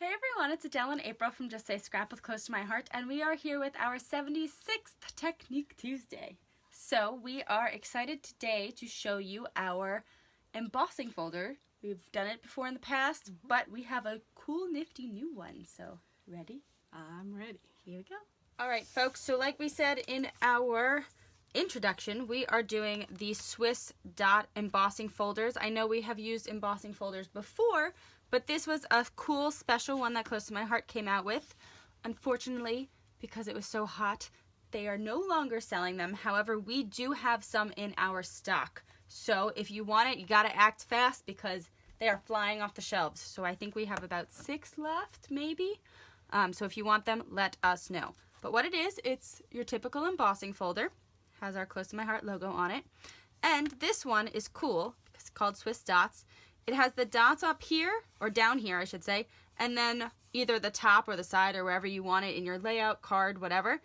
Hey everyone, it's Adele and April from Just Say Scrap with Close to My Heart, and we are here with our 76th Technique Tuesday. So we are excited today to show you our embossing folder. We've done it before in the past, but we have a cool nifty new one. So, ready? I'm ready. Here we go. Alright folks, so like we said in our introduction, we are doing the Swiss dot embossing folders. I know we have used embossing folders before, but this was a cool special one that Close to My Heart came out with. Unfortunately, because it was so hot, they are no longer selling them. However, we do have some in our stock. So if you want it, you gotta act fast because they are flying off the shelves. So I think we have about 6 left, maybe. So if you want them, let us know. But what it is, it's your typical embossing folder. Has our Close to My Heart logo on it. And this one is cool because it's called Swiss Dots. It has the dots up here, or down here I should say, and then either the top or the side or wherever you want it in your layout, card, whatever.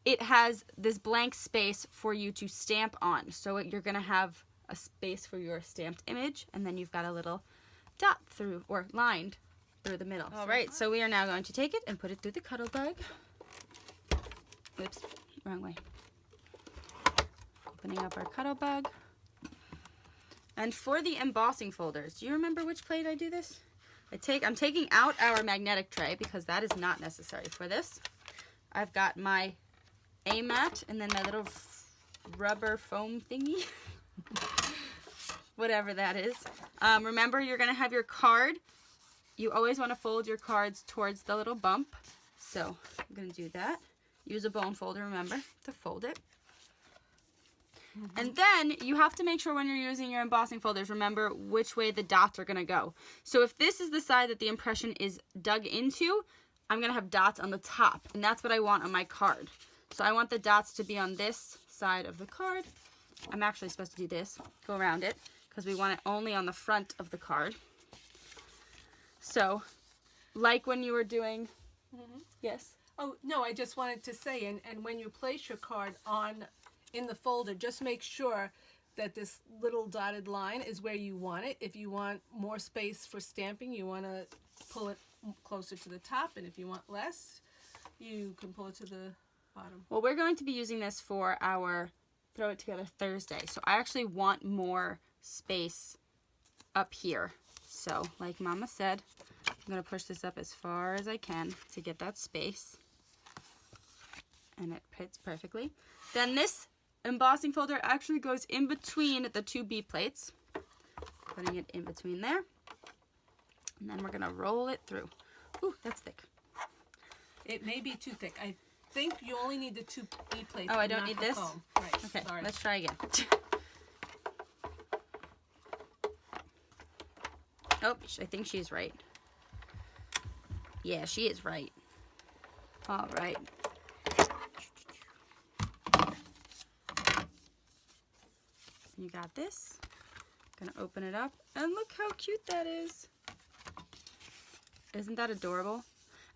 It has this blank space for you to stamp on. So you're going to have a space for your stamped image, and then you've got a little dot through, or lined through the middle. Alright, so we are now going to take it and put it through the cuddle bag. Oops, wrong way. Opening up our cuddle bag. And for the embossing folders, do you remember which plate I do this? I'm taking out our magnetic tray because that is not necessary for this. I've got my mat and then my little rubber foam thingy. Whatever that is. Remember, you're going to have your card. You always want to fold your cards towards the little bump. So I'm going to do that. Use a bone folder, remember, to fold it. And then you have to make sure when you're using your embossing folders, remember which way the dots are going to go. So if this is the side that the impression is dug into, I'm going to have dots on the top. And that's what I want on my card. So I want the dots to be on this side of the card. I'm actually supposed to do this, go around it, because we want it only on the front of the card. So, like when you were doing, yes? Oh, no, I just wanted to say, and when you place your card in the folder, just make sure that this little dotted line is where you want it. If you want more space for stamping, you want to pull it closer to the top, and if you want less, you can pull it to the bottom. Well, we're going to be using this for our Throw It Together Thursday, so I actually want more space up here. So, like Mama said, I'm going to push this up as far as I can to get that space, and it fits perfectly. Then this embossing folder actually goes in between the two B plates. Putting it in between there. And then we're going to roll it through. Ooh, that's thick. It may be too thick. I think you only need the two B plates. Oh, I don't need this? Right. Okay, sorry. let's try again. Oh, I think she's right. Yeah, she is right. All right. You got this. Gonna open it up, and look how cute that is. Isn't that adorable?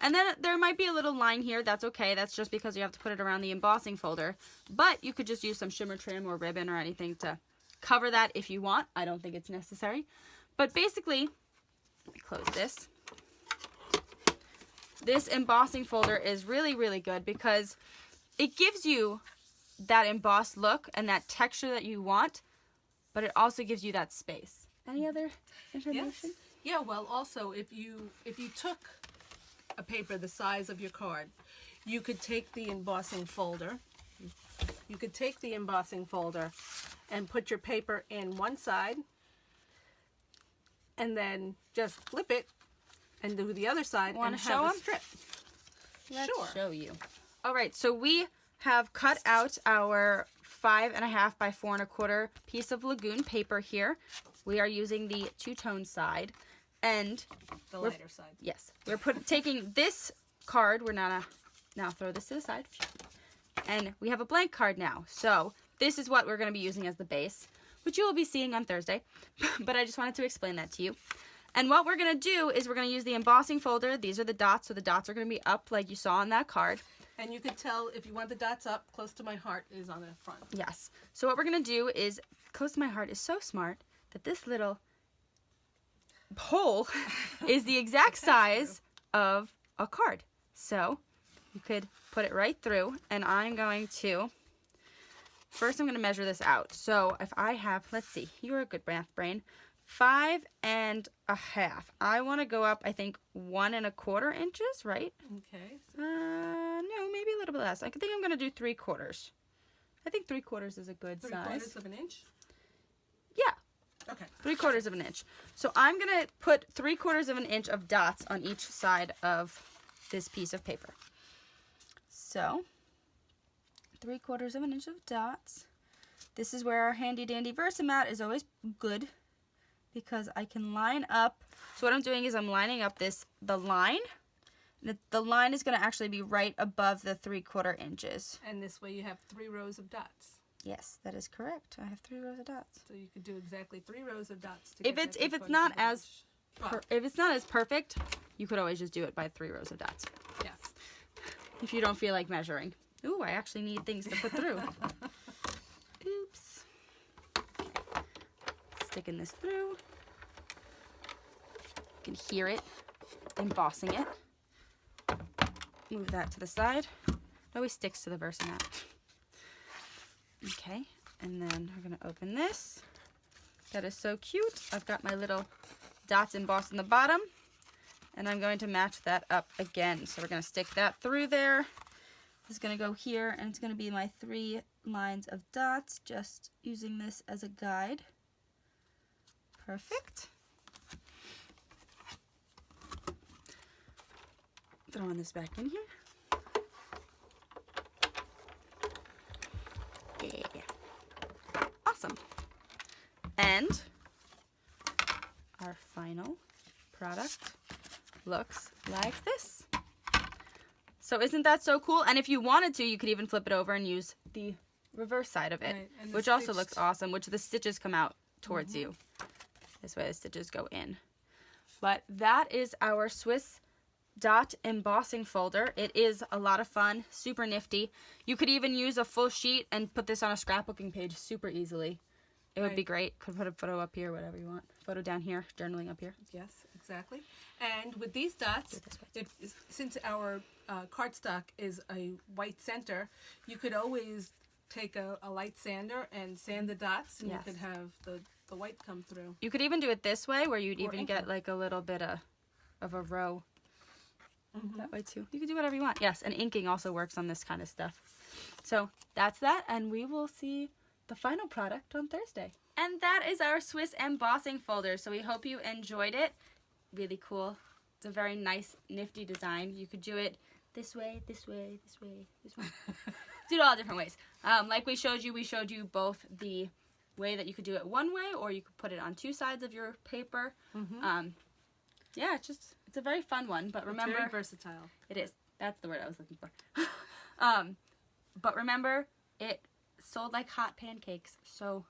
And then there might be a little line here. That's okay. That's just because you have to put it around the embossing folder. But you could just use some shimmer trim or ribbon or anything to cover that if you want. I don't think it's necessary. But basically, let me close this. This embossing folder is really, really good because it gives you that embossed look and that texture that you want, but it also gives you that space. Any other information? Yes. Yeah, well, also, if you took a paper the size of your card, you could take the embossing folder. You could take the embossing folder and put your paper in one side, and then just flip it and do the other side and have a strip. Let's Sure. show you. All right, so we have cut out our 5.5 by 4 1/4 piece of Lagoon paper here. We are using the two-tone side, and The lighter side. yes, we're taking this card. We're now throw this to the side, and we have a blank card now. So this is what we're going to be using as the base, which you will be seeing on Thursday. But I just wanted to explain that to you. And what we're going to do is we're going to use the embossing folder. These are the dots, so the dots are going to be up like you saw on that card. And you could tell if you want the dots up, Close to My Heart is on the front. Yes. So what we're going to do is, Close to My Heart is so smart that this little hole is the exact size of a card. So you could put it right through, and I'm going to, first I'm going to measure this out. So if I have, let's see, you're a good math brain, 5 1/2. I want to go up, I think, 1 1/4 inches, right? Okay. No, maybe a little bit less. I think I'm going to do 3/4. I think 3/4 is a good size. 3/4 of an inch? Yeah. Okay. 3/4 of an inch. So I'm going to put 3/4 of an inch of dots on each side of this piece of paper. So 3/4 of an inch of dots. This is where our handy dandy VersaMat is always good, because I can line up. So what I'm doing is I'm lining up the line. The line is going to actually be right above the 3/4 inches. And this way you have 3 rows of dots. Yes, that is correct. I have 3 rows of dots. So you could do exactly 3 rows of dots. If it's not as if it's not as perfect, you could always just do it by 3 rows of dots. Yes. If you don't feel like measuring. Ooh, I actually need things to put through. Oops. Sticking this through. You can hear it embossing it. Move that to the side. It always sticks to the VersaMat. Okay, and then we're going to open this. That is so cute. I've got my little dots embossed in the bottom, and I'm going to match that up again. So we're going to stick that through there. This is going to go here, and it's going to be my 3 lines of dots, just using this as a guide. Perfect. Throwing this back in here. Yeah. Awesome. And our final product looks like this. So isn't that so cool? And if you wanted to, you could even flip it over and use the reverse side of it, Right, which also looks awesome, which the stitches come out towards you. This way the stitches go in. But that is our Swiss dot embossing folder. It is a lot of fun, super nifty. You could even use a full sheet and put this on a scrapbooking page super easily. It would be great. Could put a photo up here, whatever you want. Photo down here, journaling up here. Yes, exactly. And with these dots, since our cardstock is a white center, you could always take a light sander and sand the dots, and you could have the white come through. You could even do it this way, where you'd even get like a little bit of a row. That way too. You can do whatever you want. Yes, and inking also works on this kind of stuff. So that's that, and we will see the final product on Thursday. And that is our Swiss embossing folder. So we hope you enjoyed it. Really cool. It's a very nice, nifty design. You could do it this way, this way, this way, this way. Do it all different ways. Like we showed you both the way that you could do it one way, or you could put it on 2 sides of your paper. Yeah, it's a very fun one, but remember, it's very versatile. It is. That's the word I was looking for. But remember, it sold like hot pancakes. So,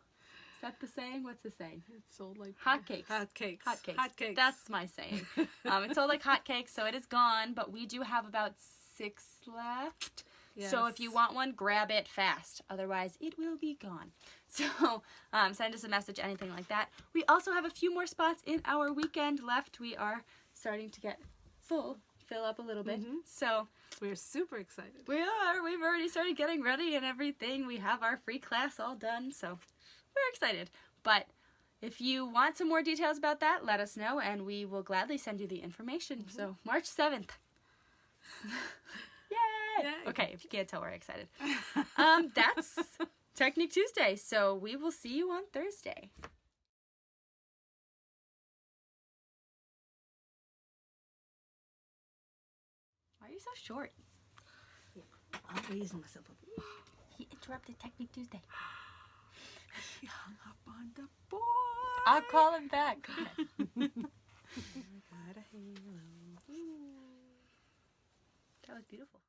is that the saying? What's the saying? It sold like hotcakes. Hotcakes. Hotcakes. Hotcakes. That's my saying. It sold like hotcakes, so it is gone. But we do have about 6 left. Yes. So if you want one, grab it fast. Otherwise, it will be gone. So send us a message, anything like that. We also have a few more spots in our weekend left. We are starting to get fill up a little bit. So we're super excited. we are. We've already started getting ready and everything. We have our free class all done. So we're excited. But if you want some more details about that, let us know, and we will gladly send you the information. So March 7th. Yay! Okay, if you can't tell, we're excited. That's Technique Tuesday, so we will see you on Thursday. Why are you so short? I'm raising myself up. He interrupted Technique Tuesday. He hung up on the board. I'll call him back. Okay. Got a halo. That was beautiful.